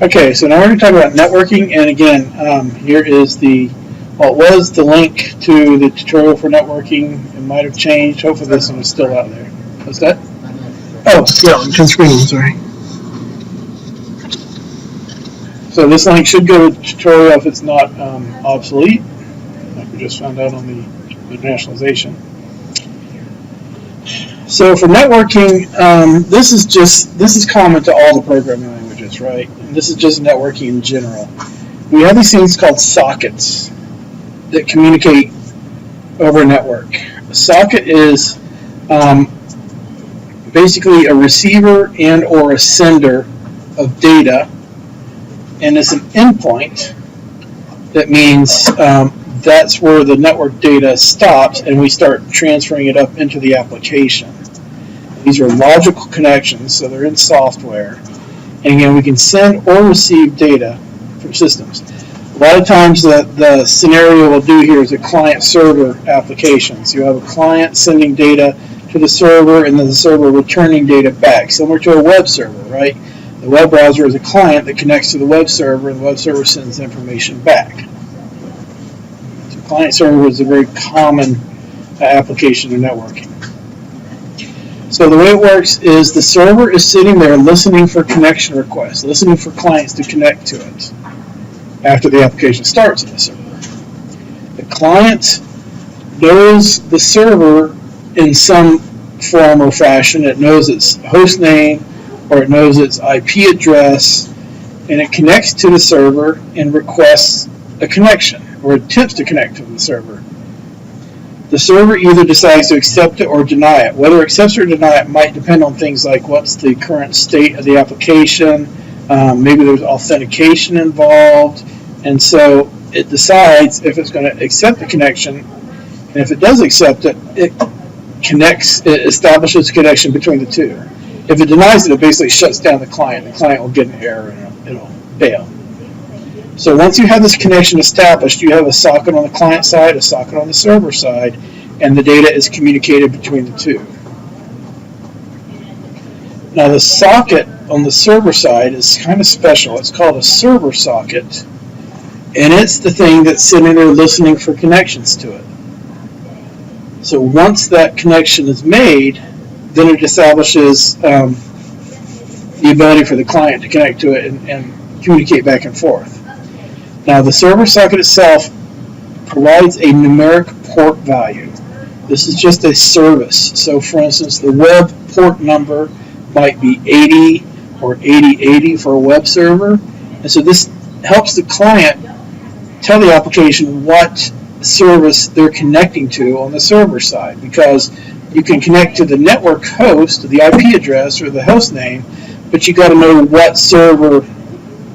Okay, so now we're going to talk about networking, and again, here is the, well, it was the link to the tutorial for networking. It might have changed. Hopefully this one is still out there. What's that? Oh, yeah, on 10 screen, I'm sorry. So this link should go to the tutorial if it's not obsolete, like we just found out on the internationalization. So for networking, this is common to all the programming languages, right? And this is just networking in general. We have these things called sockets that communicate over a network. A socket is basically a receiver and or a sender of data, and it's an endpoint. That means that's where the network data stops and we start transferring it up into the application. These are logical connections, so they're in software. And again, we can send or receive data from systems. A lot of times the scenario we'll do here is a client-server application. So you have a client sending data to the server and then the server returning data back, similar to a web server, right? The web browser is a client that connects to the web server and the web server sends information back. So client-server is a very common application of networking. So the way it works is the server is sitting there listening for connection requests, listening for clients to connect to it after the application starts on the server. The client knows the server in some form or fashion. It knows its host name or it knows its IP address, and it connects to the server and requests a connection or attempts to connect to the server. The server either decides to accept it or deny it. Whether it accepts or deny it might depend on things like what's the current state of the application, maybe there's authentication involved, and so it decides if it's going to accept the connection, and if it does accept it, it establishes a connection between the two. If it denies it, it basically shuts down the client. The client will get an error and it'll fail. So once you have this connection established, you have a socket on the client side, a socket on the server side, and the data is communicated between the two. Now the socket on the server side is kind of special. It's called a server socket, and it's the thing that's sitting there listening for connections to it. So once that connection is made, then it establishes the ability for the client to connect to it and communicate back and forth. Now the server socket itself provides a numeric port value. This is just a service. So for instance, the web port number might be 80 or 8080 for a web server. And so this helps the client tell the application what service they're connecting to on the server side, because you can connect to the network host, the IP address or the host name, but you got to know what server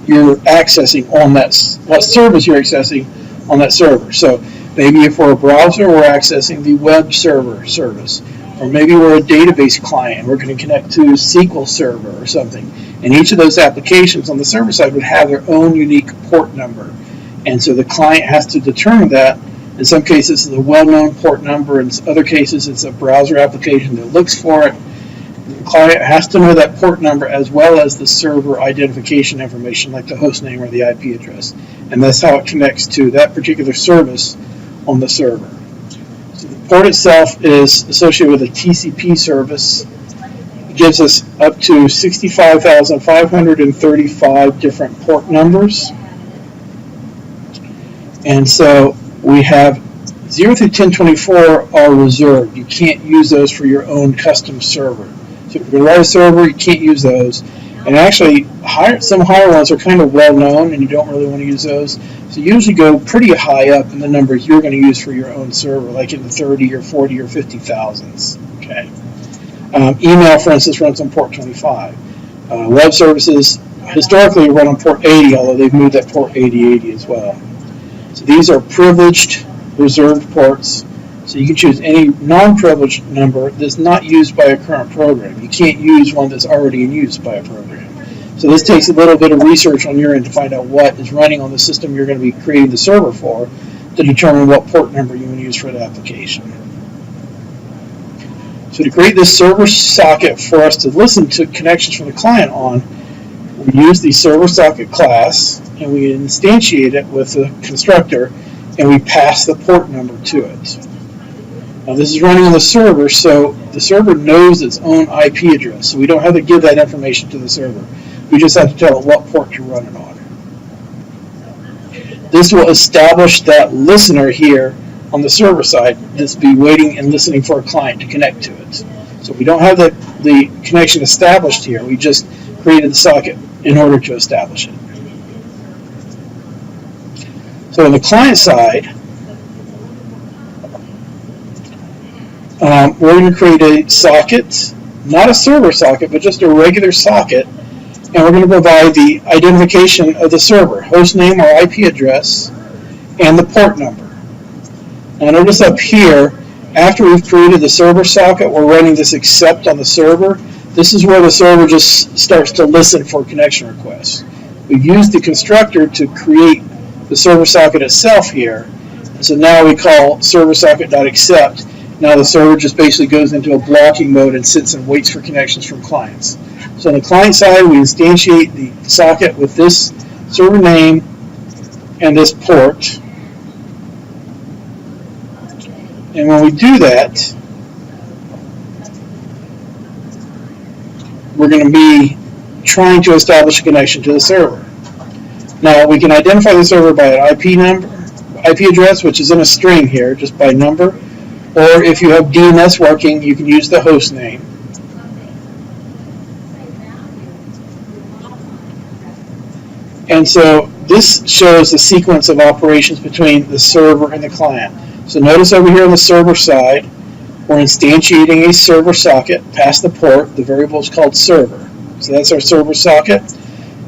you're accessing on that, what service you're accessing on that server. So maybe if we're a browser, we're accessing the web server service, or maybe we're a database client, we're going to connect to SQL Server or something. And each of those applications on the server side would have their own unique port number. And so the client has to determine that. In some cases, it's a well-known port number. In other cases, it's a browser application that looks for it. The client has to know that port number as well as the server identification information, like the host name or the IP address. And that's how it connects to that particular service on the server. So the port itself is associated with a TCP service. It gives us up to 65,535 different port numbers. And so we have 0 through 1024 are reserved. You can't use those for your own custom server. So if you're going to write a server, you can't use those. And actually, some higher ones are kind of well known, and you don't really want to use those. So you usually go pretty high up in the numbers you're going to use for your own server, like in the 30 or 40 or 50 thousands. Okay. Email, for instance, runs on port 25. Web services historically run on port 80, although they've moved that port 8080 as well. So these are privileged, reserved ports. So you can choose any non-privileged number that's not used by a current program. You can't use one that's already in use by a program. So this takes a little bit of research on your end to find out what is running on the system you're going to be creating the server for to determine what port number you want to use for the application. So to create this server socket for us to listen to connections from the client on, We use the server socket class, and we instantiate it with the constructor, and we pass the port number to it. Now this is running on the server, so the server knows its own IP address, so we don't have to give that information to the server. We just have to tell it what port to run it on. This will establish that listener here on the server side that's be waiting and listening for a client to connect to it. So we don't have the connection established here, we just created the socket in order to establish it. So on the client side, we're going to create a socket, not a server socket, but just a regular socket, and we're going to provide the identification of the server, host name or IP address, and the port number. Now notice up here, after we've created the server socket, we're running this accept on the server. This is where the server just starts to listen for connection requests. We've used the constructor to create the server socket itself here. And so now we call server socket.accept. Now the server just basically goes into a blocking mode and sits and waits for connections from clients. So on the client side, we instantiate the socket with this server name and this port. And when we do that, we're going to be trying to establish a connection to the server. Now we can identify the server by an IP address, which is in a string here, just by number. Or if you have DNS working, you can use the host name. And so this shows the sequence of operations between the server and the client. So notice over here on the server side, we're instantiating a server socket past the port. The variable is called server. So that's our server socket.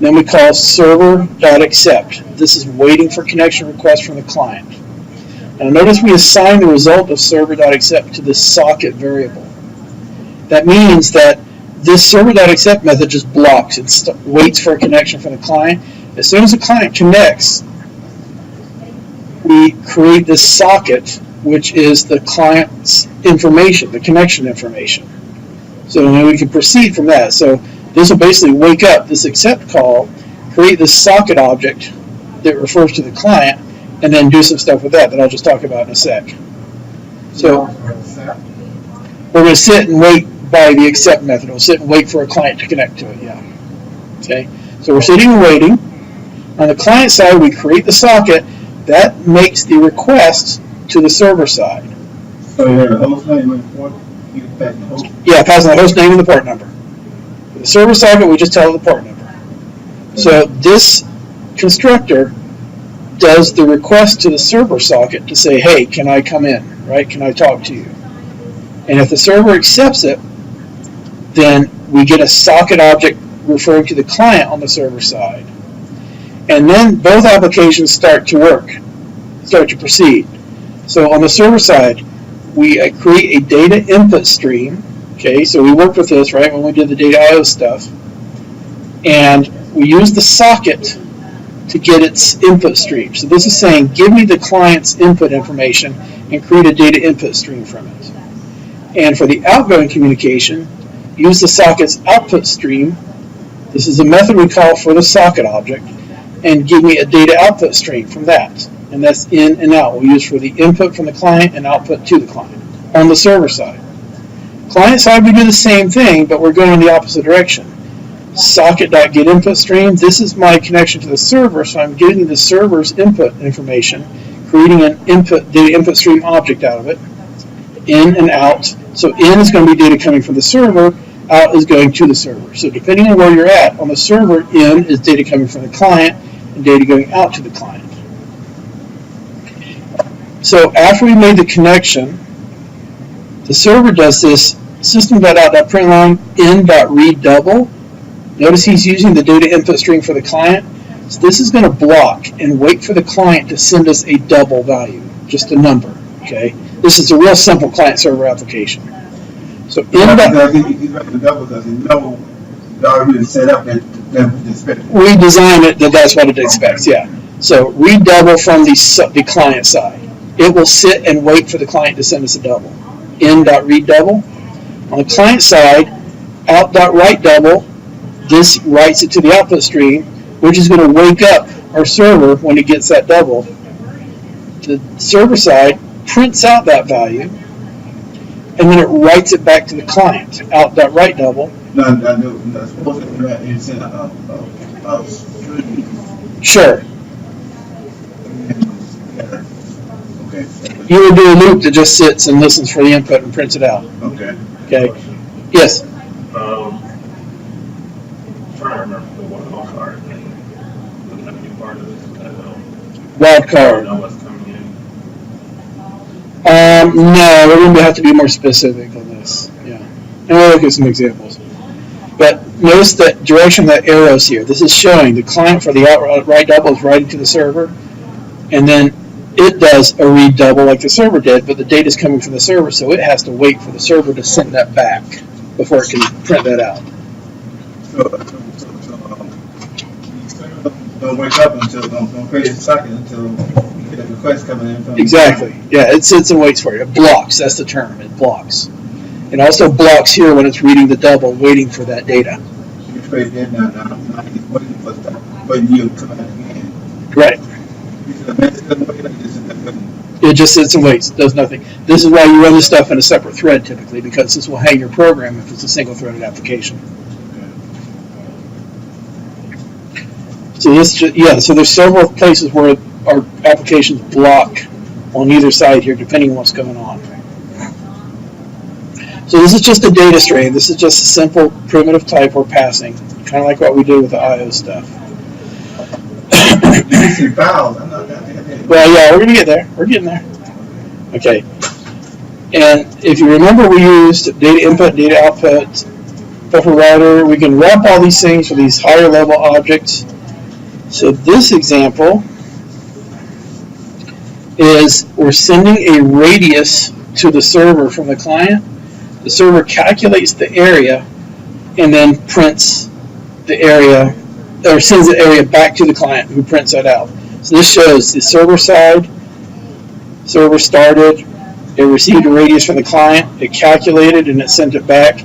Then we call server.accept. This is waiting for connection requests from the client. Now notice we assign the result of server.accept to this socket variable. That means that this server.accept method just blocks. It waits for a connection from the client. As soon as the client connects, we create this socket, which is the client's information, the connection information. So then we can proceed from that. So this will basically wake up this accept call, create this socket object that refers to the client, and then do some stuff with that I'll just talk about in a sec. So we're going to sit and wait by the accept method. We'll sit and wait for a client to connect to it. Yeah. Okay. So we're sitting and waiting. On the client side, we create the socket that makes the request to the server side. So you have the host name and the port. You pass the host. Yeah, passing the host name and the port number. For the server socket, we just tell it the port number. So this constructor does the request to the server socket to say, hey, can I come in, right? Can I talk to you? And if the server accepts it, then we get a socket object referring to the client on the server side. And then both applications start to work, start to proceed. So on the server side, we create a data input stream. Okay, so we worked with this, right, when we did the data I/O stuff. And we use the socket to get its input stream. So this is saying, give me the client's input information and create a data input stream from it. And for the outgoing communication, use the socket's output stream. This is a method we call for the socket object, and give me a data output stream from that. And that's in and out. We'll use for the input from the client and output to the client on the server side. Client side, we do the same thing, but we're going in the opposite direction. Socket.getInputStream, this is my connection to the server, so I'm getting the server's input information, creating an data input stream object out of it, in and out. So in is going to be data coming from the server, out is going to the server. So depending on where you're at, on the server, in is data coming from the client, and data going out to the client. So after we made the connection, the server does this system.out.println in.readDouble. Notice he's using the data input stream for the client. So this is going to block and wait for the client to send us a double value, just a number. Okay, this is a real simple client-server application. So in the double doesn't know it's already set up and we design it that's what it expects. Yeah. So read double from the client side. It will sit and wait for the client to send us a double. In.read double. On the client side, out.write double. This writes it to the output stream, which is going to wake up our server when it gets that double. The server side prints out that value, and then it writes it back to the client, out that write double. Sure. Okay. You would do a loop that just sits and listens for the input and prints it out. Okay. Okay. Yes. I'm trying to remember the wild card thing. Would that be part of this? Wild I card. don't know what's coming in. No, we're going to have to be more specific on this. Yeah. And we'll look at some examples. But notice that direction that arrow's here. This is showing the client for the write double is writing to the server, and then it does a read double like the server did, but the data is coming from the server, so it has to wait for the server to send that back before it can print that out. Don't wake up until, don't create a socket until you get a request coming in from Exactly. Yeah, it sits and waits for you. It blocks. That's the term. It blocks. It also blocks here when it's reading the double, waiting for that data. You create it now he's waiting for stuff, waiting you to come in again. Right. It just sits and waits, does nothing. This is why you run this stuff in a separate thread typically, because this will hang your program if it's a single-threaded application. So so there's several places where our applications block on either side here, depending on what's going on. So this is just a data stream. This is just a simple primitive type we're passing, kind of like what we did with the I/O stuff. Well, yeah, we're gonna get there. We're getting there. Okay. And if you remember, we used data input, data output, buffer writer. We can wrap all these things for these higher level objects. So this example is we're sending a radius to the server from the client. The server calculates the area and then prints the area, or sends the area back to the client who prints that out. So this shows the server side, server started, it received a radius from the client, it calculated and it sent it back.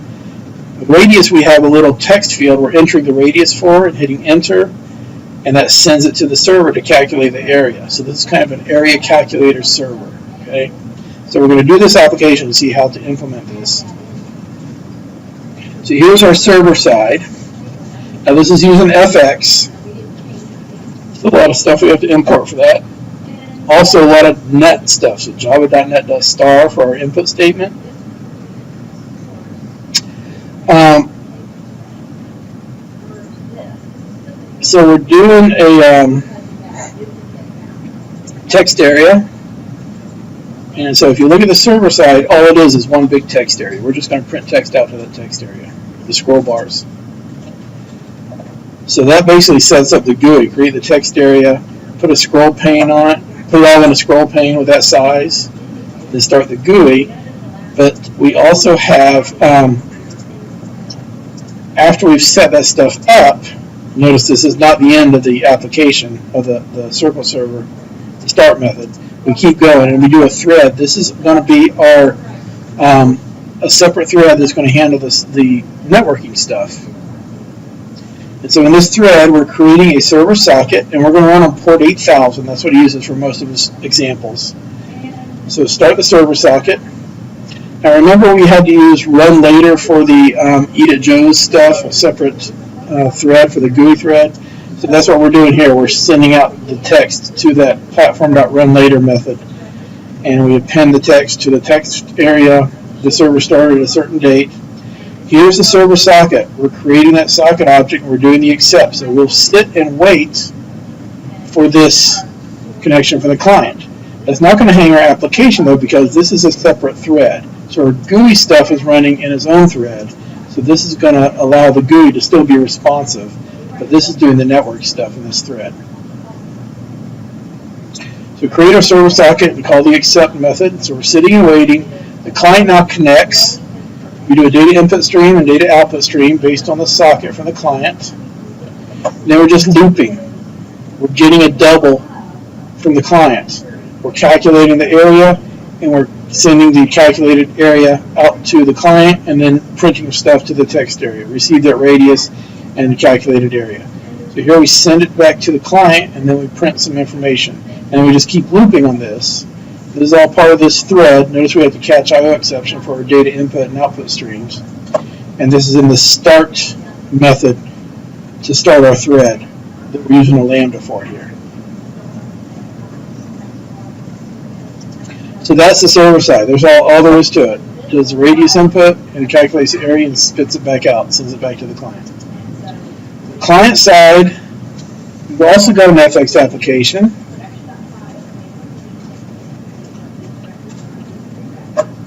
The radius, we have a little text field we're entering the radius for and hitting enter, and that sends it to the server to calculate the area. So this is kind of an area calculator server. Okay, so we're going to do this application and see how to implement this. So here's our server side. Now this is using FX. There's a lot of stuff we have to import for that. Also a lot of net stuff. So java.net does star for our input statement. So we're doing a text area. And so if you look at the server side, all it is one big text area. We're just going to print text out to that text area, the scroll bars. So that basically sets up the GUI. Create the text area, put a scroll pane on it, put it all in a scroll pane with that size, then start the GUI. But we also have, after we've set that stuff up, notice this is not the end of the application of the Circle server, the start method. We keep going and we do a thread. This is going to be our a separate thread that's going to handle the networking stuff. And so in this thread, we're creating a server socket, and we're going to run on port 8000. That's what he uses for most of his examples. So start the server socket. Now remember, we had to use run later for the Eat at Joe's stuff, a separate thread for the GUI thread. So that's what we're doing here. We're sending out the text to that platform.runLater method, and we append the text to the text area. The server started at a certain date. Here's the server socket. We're creating that socket object, and we're doing the accept. So we'll sit and wait for this connection from the client. That's not going to hang our application, though, because this is a separate thread. So our GUI stuff is running in its own thread. So this is going to allow the GUI to still be responsive, but this is doing the network stuff in this thread. So create our server socket and call the accept method. So we're sitting and waiting. The client now connects. We do a data input stream and data output stream based on the socket from the client. And then we're just looping. We're getting a double from the client. We're calculating the area, and we're sending the calculated area out to the client and then printing stuff to the text area. Receive that radius, and the calculated area. So here we send it back to the client, and then we print some information. And we just keep looping on this. This is all part of this thread. Notice we have the catch IO exception for our data input and output streams. And this is in the start method to start our thread that we're using a lambda for here. So that's the server side. There's all there is to it. It does the radius input, and it calculates the area and spits it back out, sends it back to the client. The client side, we've also got an FX application.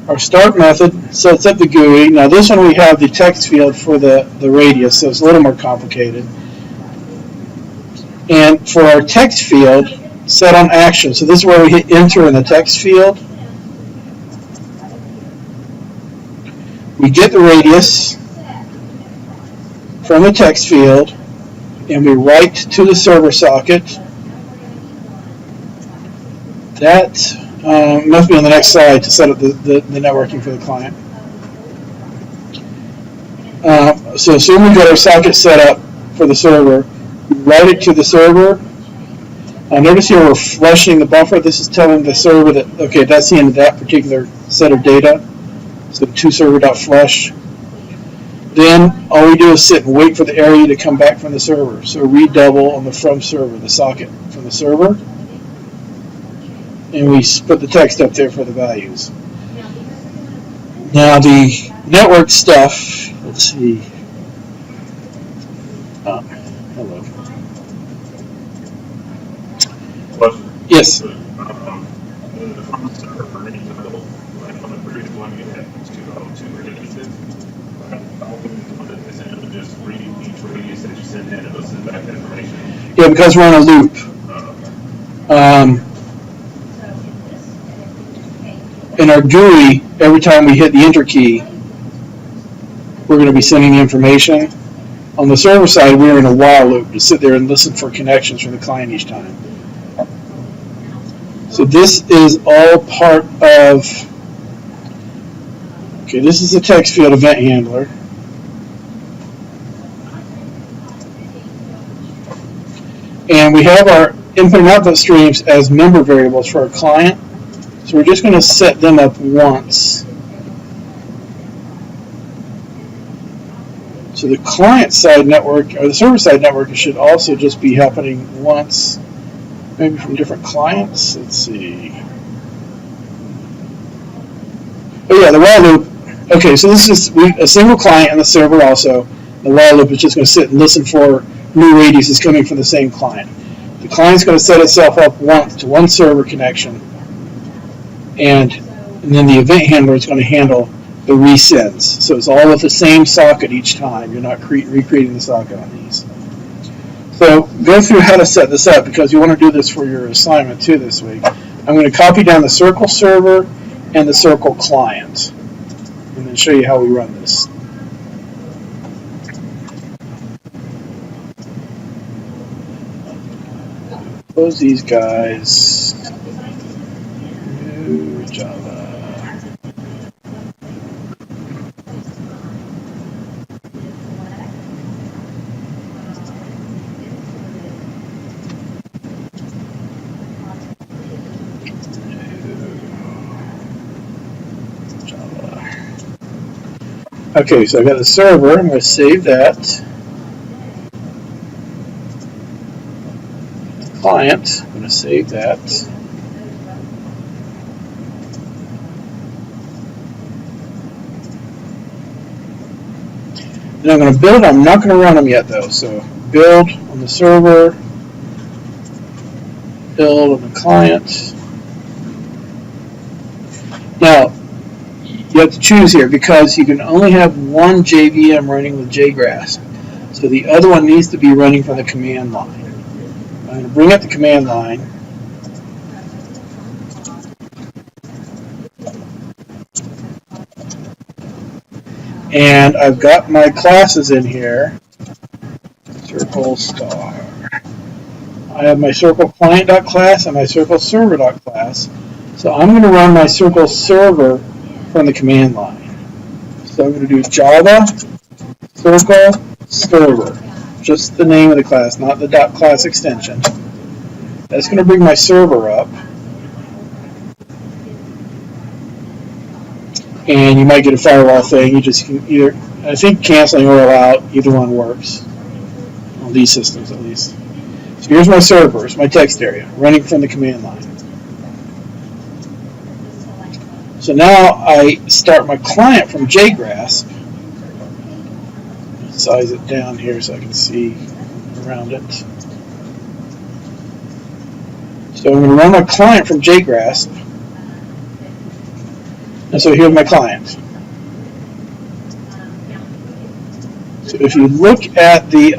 Our start method sets up the GUI. Now this one we have the text field for the radius, so it's a little more complicated. And for our text field, set on action. So this is where we hit enter in the text field. We get the radius from the text field, and we write to the server socket. That must be on the next slide to set up the networking for the client. So assume we've got our socket set up for the server. We write it to the server. Notice here we're flushing the buffer. This is telling the server that, okay, that's the end of that particular set of data. So toServer.flush. Then all we do is sit and wait for the area to come back from the server. So redouble on the from server, the socket from the server. And we put the text up there for the values. Now the network stuff, let's see. Hello. Question. Yes. The from server for any level, like on the previous one you had 202 radiuses. All we do is essentially just read each radius that you send in and it'll send back that information. Yeah, because we're on a loop. In our GUI, every time we hit the enter key, we're going to be sending the information. On the server side, we're in a while loop to sit there and listen for connections from the client each time. So this is all part of, okay, this is the text field event handler. And we have our input and output streams as member variables for our client. So we're just going to set them up once. So the client side network, or the server side network, should also just be happening once, maybe from different clients. Let's see. Oh yeah, the while loop. Okay, so this is a single client and the server also. The while loop is just going to sit and listen for new radiuses coming from the same client. The client's going to set itself up once to one server connection. And then the event handler is going to handle the resends. So it's all with the same socket each time. You're not recreating the socket on these. So go through how to set this up because you want to do this for your assignment too this week. I'm going to copy down the Circle server and the Circle client and then show you how we run this. Close these guys. New Java. Okay, so I've got the server. I'm going to save that. Client. I'm going to save that. Then I'm going to build. I'm not going to run them yet though. So build on the server. Build on the client. Now, you have to choose here because you can only have one JVM running with JGrass. So the other one needs to be running from the command line. I'm going to bring up the command line. And I've got my classes in here. Circle star. I have my Circle client.class and my Circle server.class. So I'm going to run my Circle server from the command line. So I'm going to do Java Circle server. just the name of the class, not the .class extension. That's going to bring my server up. And you might get a firewall thing. You just can either, I think canceling or allow, either one works. On these systems at least. So here's my server, it's my text area, running from the command line. So now I start my client from JGrasp. Size it down here so I can see around it. So I'm going to run my client from JGrasp. And so here's my client. So if you look at the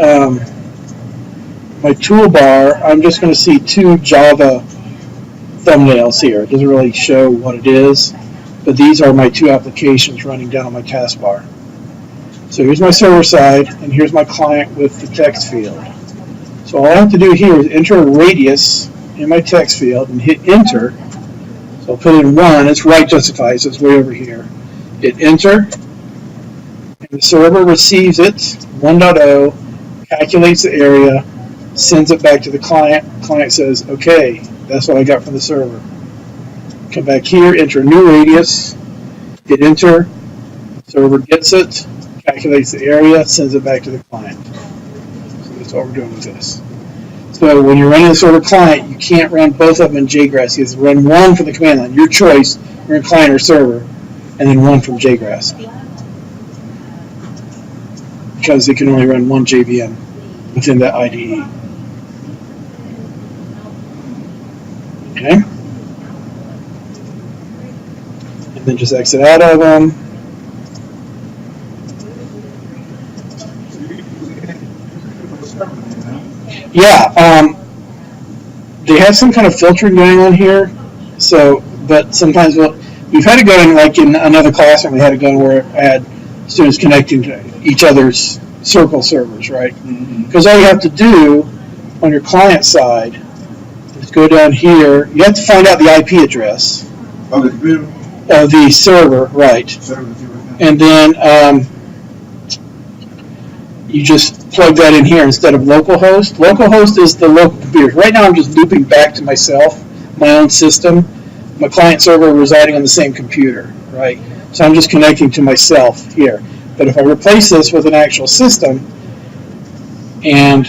my toolbar, I'm just going to see two Java thumbnails here. It doesn't really show what it is, but these are my two applications running down on my taskbar. So here's my server side, and here's my client with the text field. So all I have to do here is enter a radius in my text field and hit enter. So I'll put in 1, it's right justified, so it's way over here. Hit enter, and the server receives it, 1.0, calculates the area, sends it back to the client. Client says, okay, that's what I got from the server. Come back here, enter a new radius, hit enter, server gets it, calculates the area, sends it back to the client. So that's what we're doing with this. So when you're running the server client, you can't run both of them in JGrasp. You have to run one from the command line, your choice, run client or server, and then one from JGrasp. Because it can only run one JVM within that IDE. Okay? And then just exit out of them. Yeah, they have some kind of filtering going on here. So, but sometimes we've had it going like in another classroom. We had it going where I had students connecting to each other's Circle servers, right? Because all you have to do on your client side is go down here. You have to find out the IP address of the server, right? And then you just plug that in here instead of localhost. Localhost is the local computer. Right now I'm just looping back to myself, my own system. My client server residing on the same computer, right? So I'm just connecting to myself here. But if I replace this with an actual system and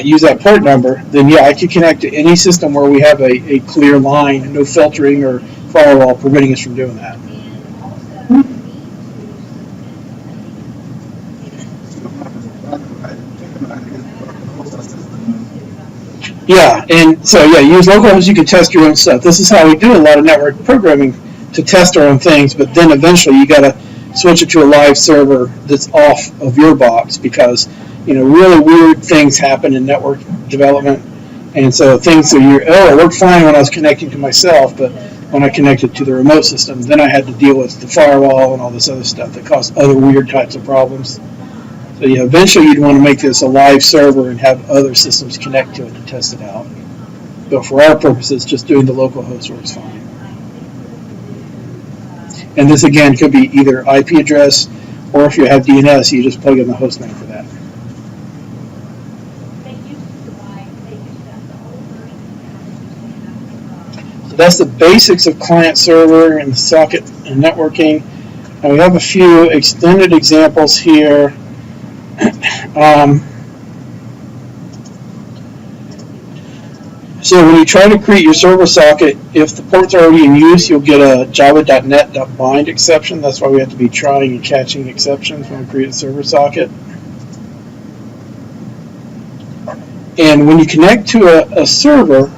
use that port number, then yeah, I can connect to any system where we have a clear line, no filtering or firewall preventing us from doing that. Yeah, and so yeah, use localhost, you can test your own stuff. This is how we do a lot of network programming, to test our own things, but then eventually you got to switch it to a live server that's off of your box because, you know, really weird things happen in network development. And so things that it worked fine when I was connecting to myself, but when I connected to the remote system, then I had to deal with the firewall and all this other stuff that caused other weird types of problems. So yeah, eventually you'd want to make this a live server and have other systems connect to it to test it out. But for our purposes, just doing the local host works fine. And this again could be either IP address, or if you have DNS, you just plug in the host name for that. So that's the basics of client server and socket and networking. And we have a few extended examples here. So when you try to create your server socket, if the port's already in use, you'll get a java.net.bind exception. That's why we have to be trying and catching exceptions when we create a server socket. And when you connect to a server,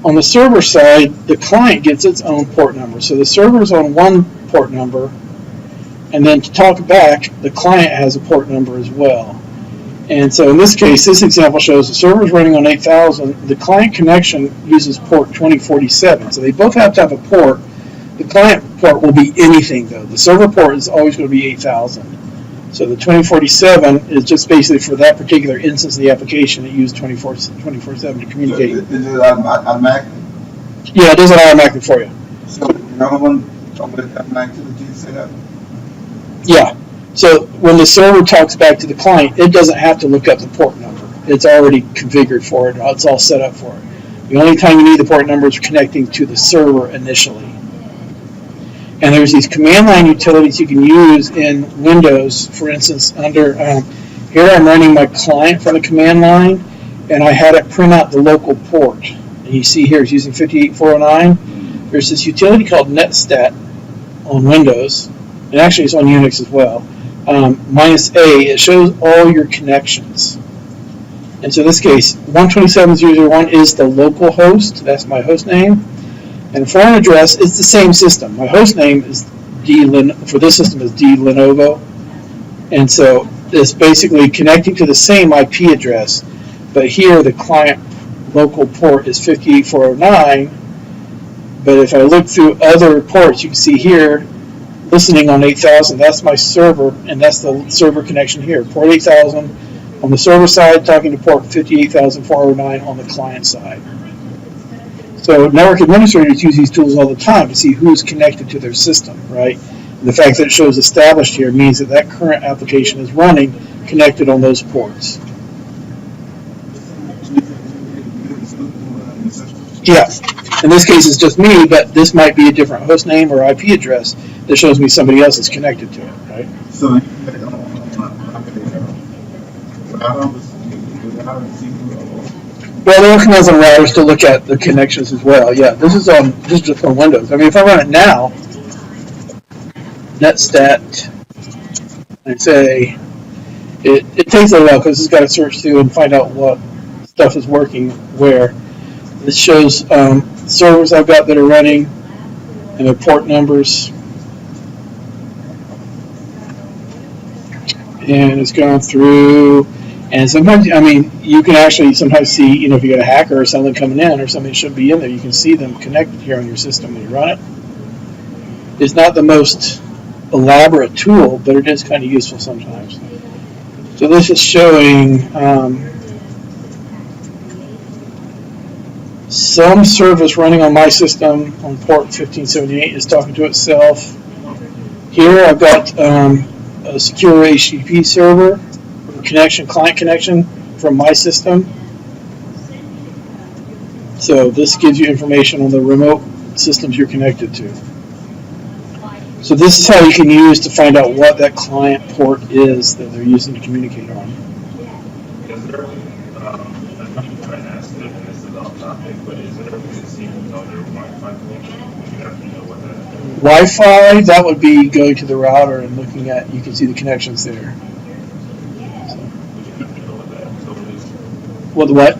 on the server side, the client gets its own port number. So the server's on one port number, and then to talk back, the client has a port number as well. And so in this case, this example shows the server is running on 8000. The client connection uses port 2047. So they both have to have a port. The client port will be anything, though. The server port is always going to be 8000. So the 2047 is just basically for that particular instance of the application that used 24/7 to communicate. So is it automatic? Yeah, it does it automatically for you. So another one automatically set up? Yeah. So when the server talks back to the client, it doesn't have to look up the port number. It's already configured for it. It's all set up for it. The only time you need the port number is connecting to the server initially. And there's these command line utilities you can use in Windows. For instance, under here I'm running my client from the command line, and I had it print out the local port. And you see here it's using 58409. There's this utility called netstat on Windows, and actually it's on Unix as well. -A, it shows all your connections. And so in this case, 127.0.0.1 is the local host. That's my host name. And the foreign address is the same system. My host name is for this system is Lenovo. And so it's basically connecting to the same IP address. But here the client local port is 58409. But if I look through other ports, you can see here, listening on 8000, that's my server, and that's the server connection here. Port 8000 on the server side, talking to port 58409 on the client side. So network administrators use these tools all the time to see who's connected to their system, right? And the fact that it shows established here means that that current application is running connected on those ports. Yeah. In this case, it's just me, but this might be a different host name or IP address that shows me somebody else is connected to it, right? So well, they're working on some routers to look at the connections as well. Yeah, this is just on Windows. I mean, if I run it now, netstat, and say it takes a while because it's got to search through and find out what stuff is working where. It shows servers I've got that are running and their port numbers. And it's going through, and sometimes, I mean, you can actually sometimes see, if you got a hacker or something coming in or something that should be in there, you can see them connected here on your system when you run it. It's not the most elaborate tool, but it is kind of useful sometimes. So this is showing some service running on my system on port 1578 is talking to itself. Here I've got a secure HTTP server client connection from my system. So this gives you information on the remote systems you're connected to. So this is how you can use to find out what that client port is that they're using to communicate on. Wi-Fi, that would be going to the router and looking at, you can see the connections there. So. Well, the what?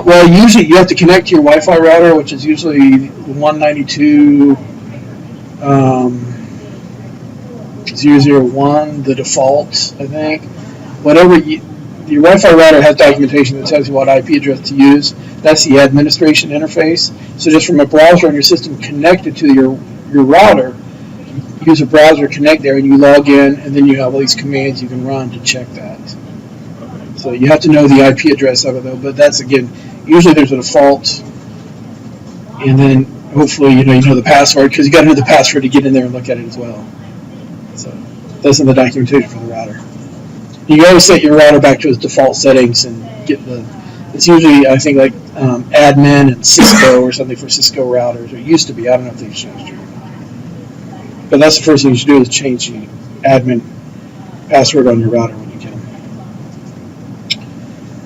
Well, usually you have to connect to your Wi-Fi router, which is usually 192.0.0.1, the default, I think. Your Wi-Fi router has documentation that tells you what IP address to use. That's the administration interface. So just from a browser on your system connected to your router, use a browser, connect there, and you log in, and then you have all these commands you can run to check that. So you have to know the IP address of it, though. But that's, again, usually there's a default, and then hopefully you know the password, because you got to know the password to get in there and look at it as well. So that's in the documentation for the router. You can always set your router back to its default settings and get it's usually, I think, like admin and Cisco or something for Cisco routers. Or it used to be. I don't know if they've changed it. But that's the first thing you should do is change the admin password on your router when you can,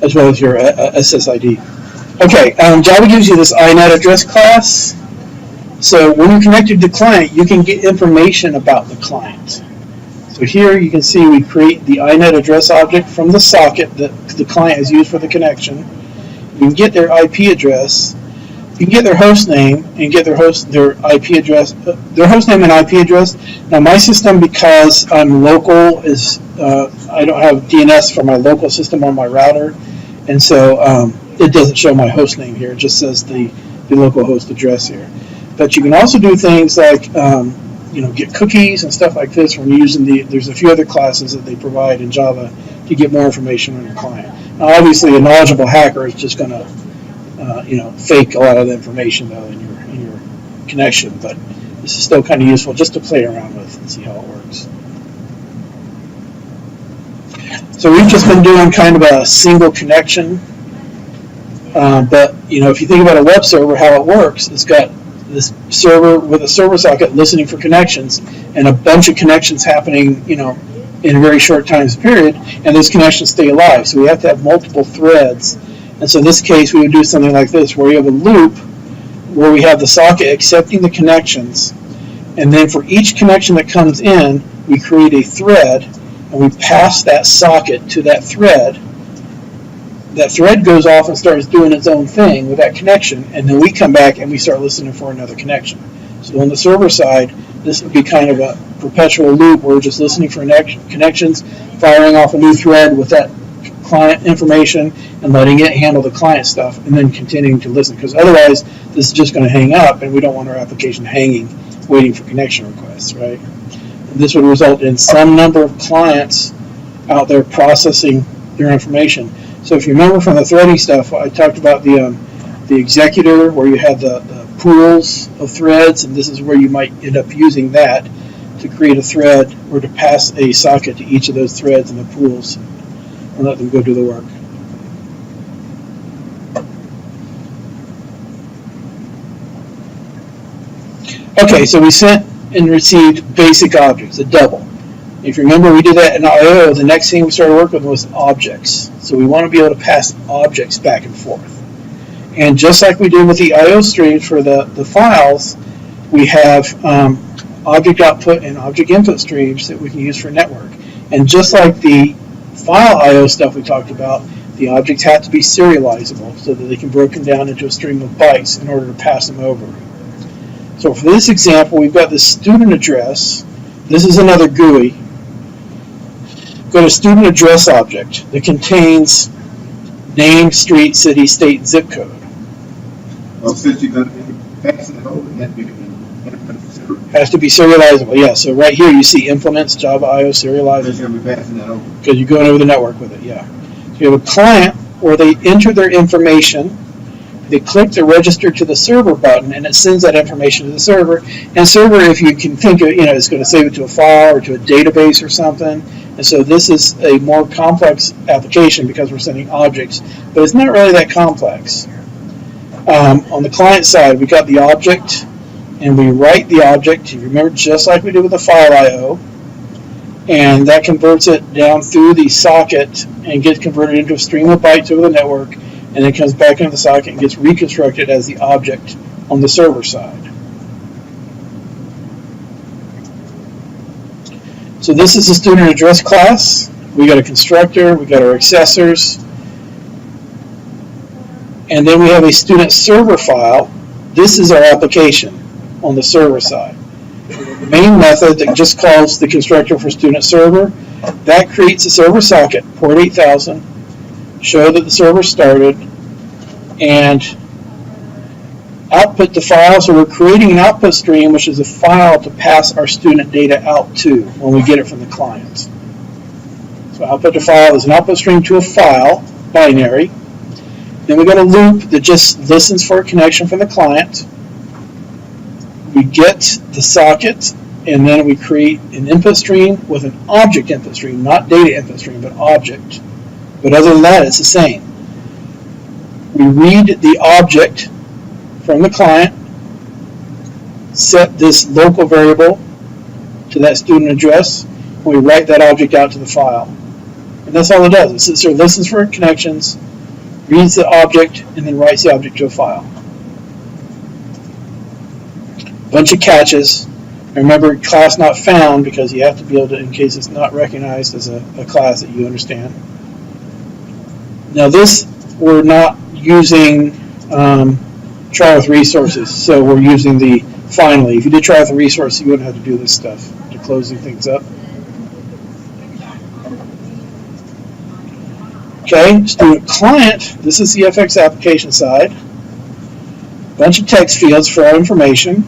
as well as your SSID. Okay, Java gives you this INET address class. So when you're connected to the client, you can get information about the client. So here you can see we create the INET address object from the socket that the client has used for the connection. You can get their IP address. You can get their host name and get their IP address, their host name and IP address. Now my system, because I'm local, is I don't have DNS for my local system on my router, and so it doesn't show my host name here. It just says the local host address here. But you can also do things like get cookies and stuff like this when you're using there's a few other classes that they provide in Java to get more information on your client. Now, obviously, a knowledgeable hacker is just going to, fake a lot of the information though in your connection. But this is still kind of useful just to play around with and see how it works. So we've just been doing kind of a single connection, but if you think about a web server, how it works, it's got this server with a server socket listening for connections, and a bunch of connections happening, in a very short time period, and those connections stay alive. So we have to have multiple threads. And so in this case, we would do something like this, where you have a loop where we have the socket accepting the connections, and then for each connection that comes in, we create a thread, and we pass that socket to that thread. That thread goes off and starts doing its own thing with that connection, and then we come back and we start listening for another connection. So on the server side, this would be kind of a perpetual loop where we're just listening for connections, firing off a new thread with that client information, and letting it handle the client stuff, and then continuing to listen, because otherwise this is just going to hang up, and we don't want our application hanging, waiting for connection requests, right? And this would result in some number of clients out there processing their information. So if you remember from the threading stuff, I talked about the executor, where you have the pools of threads, and this is where you might end up using that to create a thread or to pass a socket to each of those threads and the pools and let them go do the work. Okay, so we sent and received basic objects, a double. If you remember, we did that in I/O. The next thing we started working with was objects. So we want to be able to pass objects back and forth. And just like we did with the I/O streams for the files, we have object output and object input streams that we can use for network. And just like the file I/O stuff we talked about, the objects have to be serializable so that they can be broken down into a stream of bytes in order to pass them over. So for this example, we've got the student address. This is another GUI. Go to student address object that contains name, street, city, state, and zip code. Well, since you're going to be passing it over, it has to be serializable, yeah. So right here you see implements, Java I/O serializable. You're going to be passing that over. Because you're going over the network with it, yeah. So you have a client where they enter their information, they click the register to the server button, and it sends that information to the server. And server, if you can think of, it's going to save it to a file or to a database or something. And so this is a more complex application because we're sending objects, but it's not really that complex. On the client side, we got the object, and we write the object. You remember, just like we did with the file I/O, and that converts it down through the socket and gets converted into a stream of bytes over the network, and it comes back into the socket and gets reconstructed as the object on the server side. So this is the student address class. We got a constructor, we got our accessors, and then we have a student server file. This is our application on the server side. The main method that just calls the constructor for student server, that creates a server socket, port 8000, show that the server started, and output the file. So we're creating an output stream, which is a file to pass our student data out to when we get it from the client. So output to file is an output stream to a file, binary. Then we got a loop that just listens for a connection from the client. We get the socket, and then we create an input stream with an object input stream, not data input stream, but object. But other than that, it's the same. We read the object from the client, set this local variable to that student address, and we write that object out to the file. And that's all it does. It sits there, listens for connections, reads the object, and then writes the object to a file. Bunch of catches. Remember, class not found, because you have to be able to, in case it's not recognized as a class that you understand. Now this, we're not using try with resources, so we're using the finally. If you did try with the resources, you wouldn't have to do this stuff to closing things up. Okay, student client, this is the FX application side. Bunch of text fields for our information.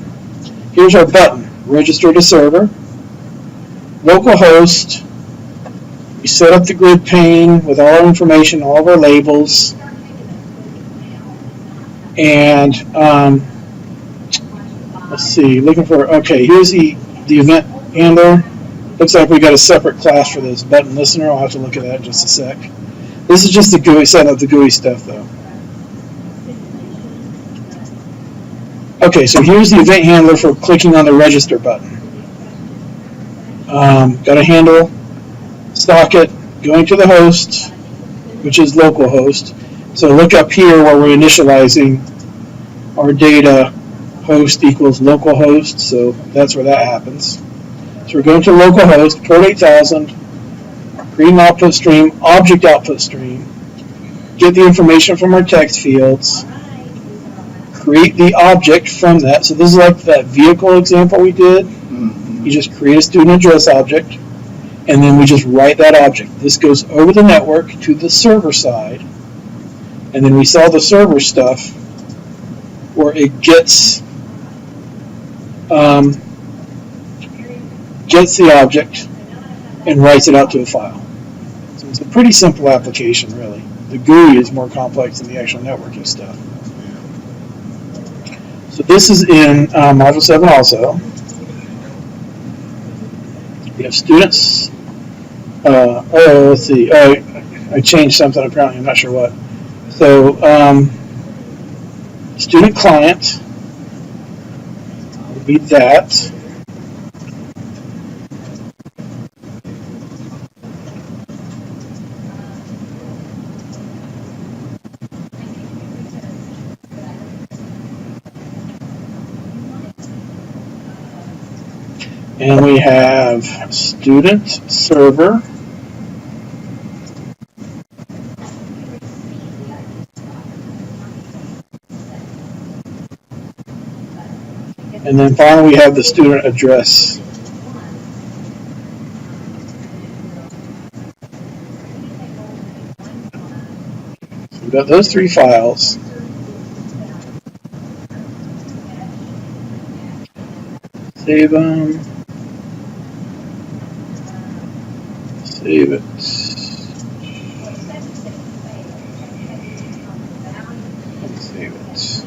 Here's our button, register to server. Localhost, we set up the grid pane with all our information, all of our labels. And let's let's see, looking for, okay, here's the event handler. Looks like we got a separate class for this button listener. I'll have to look at that in just a sec. This is just the GUI, setting up the GUI stuff though. Okay, so here's the event handler for clicking on the register button. Got a handle, socket, going to the host, which is localhost. So look up here where we're initializing our data, host equals localhost, so that's where that happens. So we're going to localhost, port 8000, create an output stream, object output stream, get the information from our text fields, create the object from that. So this is like that vehicle example we did. You just create a student address object, and then we just write that object. This goes over the network to the server side, and then we saw the server stuff where it gets the object and writes it out to a file. So it's a pretty simple application, really. The GUI is more complex than the actual networking stuff. So this is in Module 7 also. We have students. Let's see. I changed something apparently. I'm not sure what. So student client would be that. And we have student server. And then finally we have the student address. So we've got those three files. Save them. Save it. And save it.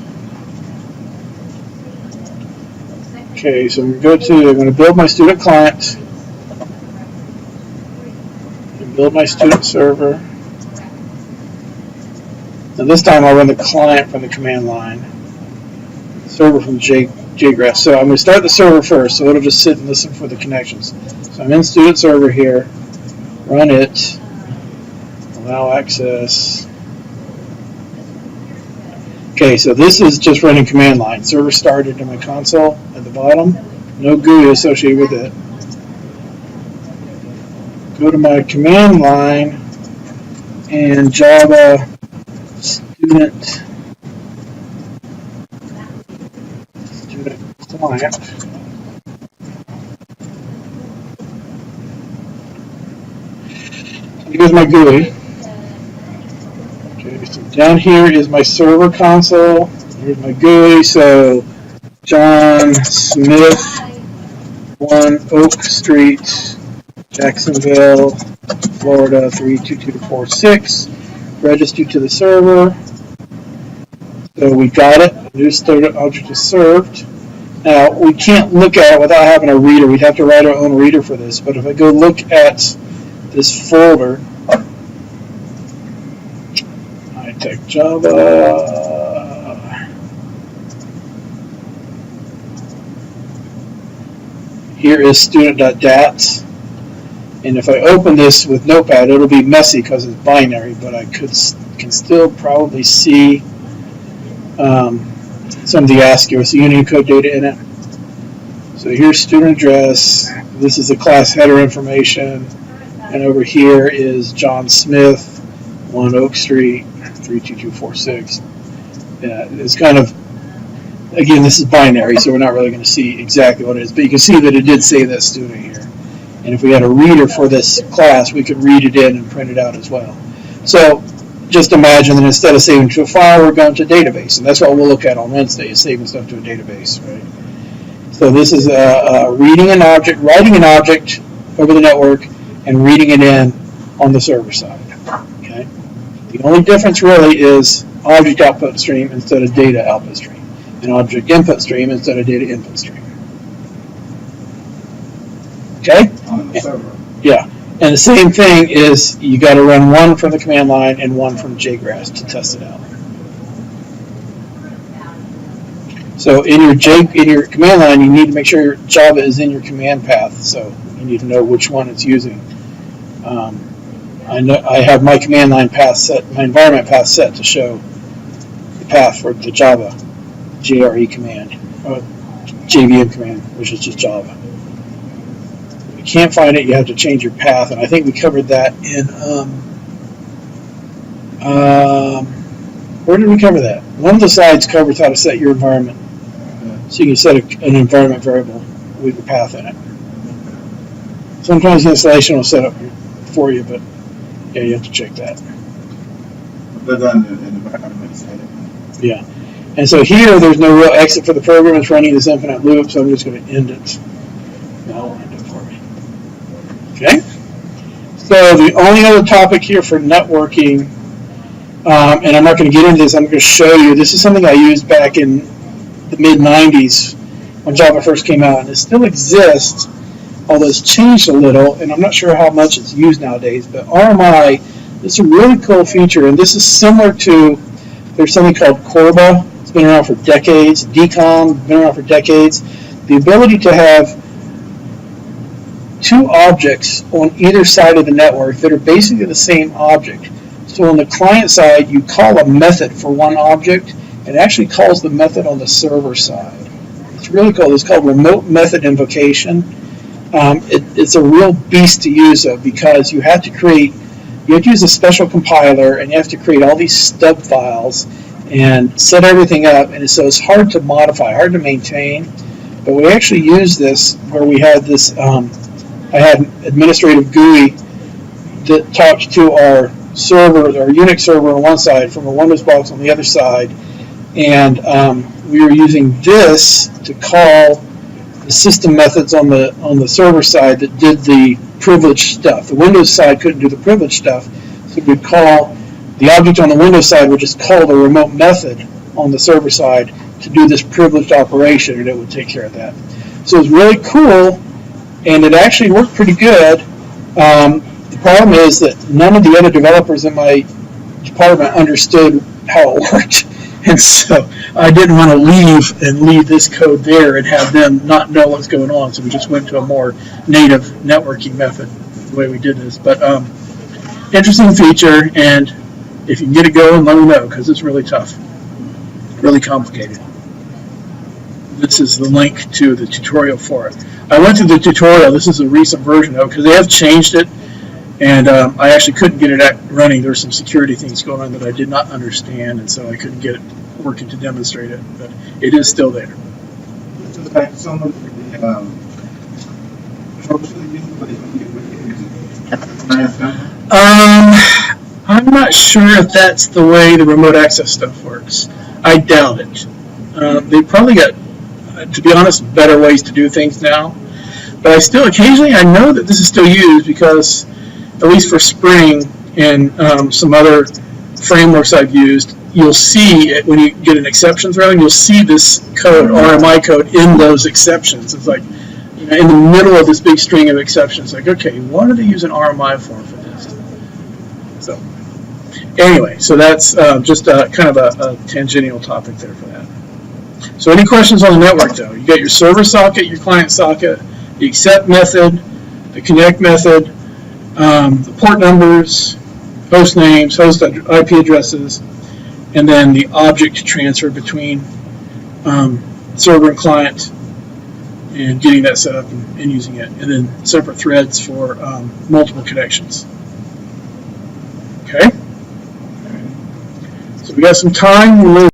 Okay, so I'm going to build my student client and build my student server. And this time I'll run the client from the command line, server from JGraphs. So I'm going to start the server first, so it'll just sit and listen for the connections. So I'm in student server here, run it, allow access. Okay, so this is just running command line. Server started in my console at the bottom. No GUI associated with it. Go to my command line and Java student client. Here's my GUI. Okay, so down here is my server console. Here's my GUI. So John Smith, 1 Oak Street, Jacksonville, Florida 32246. Registered to the server. So we got it. New student object is served. Now we can't look at it without having a reader. We'd have to write our own reader for this. But if I go look at this folder, itech Java. Here is student.dat. And if I open this with Notepad, it'll be messy because it's binary, but I can still probably see some of the ASCII or the Unicode data in it. So here's student address. This is the class header information. And over here is John Smith, 1 Oak Street, 32246. Yeah, it's kind of, again, this is binary, so we're not really going to see exactly what it is. But you can see that it did say that student here. And if we had a reader for this class, we could read it in and print it out as well. So just imagine that instead of saving to a file, we're going to a database. And that's what we'll look at on Wednesday, is saving stuff to a database, right? So this is reading an object, writing an object over the network, and reading it in on the server side. Okay. The only difference really is object output stream instead of data output stream. an object input stream instead of data input stream. Okay? On the server. Yeah. And the same thing is you got to run one from the command line and one from JGrass to test it out. So in your command line, you need to make sure your Java is in your command path. So you need to know which one it's using. I have my command line path set, my environment path set to show the path for the Java JRE command, JVM command, which is just Java. If you can't find it, you have to change your path, and I think we covered that in. Where did we cover that? One of the slides covers how to set your environment. So you can set an environment variable with your path in it. Sometimes the installation will set up for you, but yeah, you have to check that. But on the environment side. Yeah. And so here, there's no real exit for the program. It's running this infinite loop, so I'm just going to end it. That'll end it for me. Okay? So the only other topic here for networking, and I'm not going to get into this, I'm going to show you. This is something I used back in the mid-90s when Java first came out, and it still exists, although it's changed a little, and I'm not sure how much it's used nowadays, but RMI is a really cool feature, and this is similar to, there's something called Corba. It's been around for decades. DCOM, been around for decades. The ability to have two objects on either side of the network that are basically the same object. So on the client side, you call a method for one object, and it actually calls the method on the server side. It's really cool. It's called remote method invocation. It's a real beast to use, though, because you have to use a special compiler, and you have to create all these stub files and set everything up, and so it's hard to modify, hard to maintain. But we actually used this where we had this, I had an administrative GUI that talked to our server, our Unix server on one side from a Windows box on the other side, and we were using this to call the system methods on the server side that did the privileged stuff. The Windows side couldn't do the privileged stuff, so we'd call the object on the Windows side would just call the remote method on the server side to do this privileged operation, and it would take care of that. So it was really cool, and it actually worked pretty good. The problem is that none of the other developers in my department understood how it worked. And so I didn't want to leave this code there and have them not know what's going on. So we just went to a more native networking method, the way we did this. But interesting feature, and if you can get it going, let me know, because it's really tough, really complicated. This is the link to the tutorial for it. I went to the tutorial. This is a recent version of it, because they have changed it. And I actually couldn't get it running. There were some security things going on that I did not understand, and so I couldn't get it working to demonstrate it. But it is still there. Just like some of the troubleshooting, I'm not sure if that's the way the remote access stuff works. I doubt it. They probably got, to be honest, better ways to do things now. But I still, occasionally, I know that this is still used because, at least for Spring and some other frameworks I've used, you'll see it when you get an exception thrown, you'll see this code, RMI code, in those exceptions. It's like, you know, in the middle of this big string of exceptions, like, okay, what are they using RMI for this? So, anyway, so that's just kind of a tangential topic there for that. So any questions on the network, though? You got your server socket, your client socket, the accept method, the connect method, the port numbers, host names, host IP addresses, and then the object transfer between server and client, and getting that set up and using it, and then separate threads for multiple connections. Okay? So we got some time.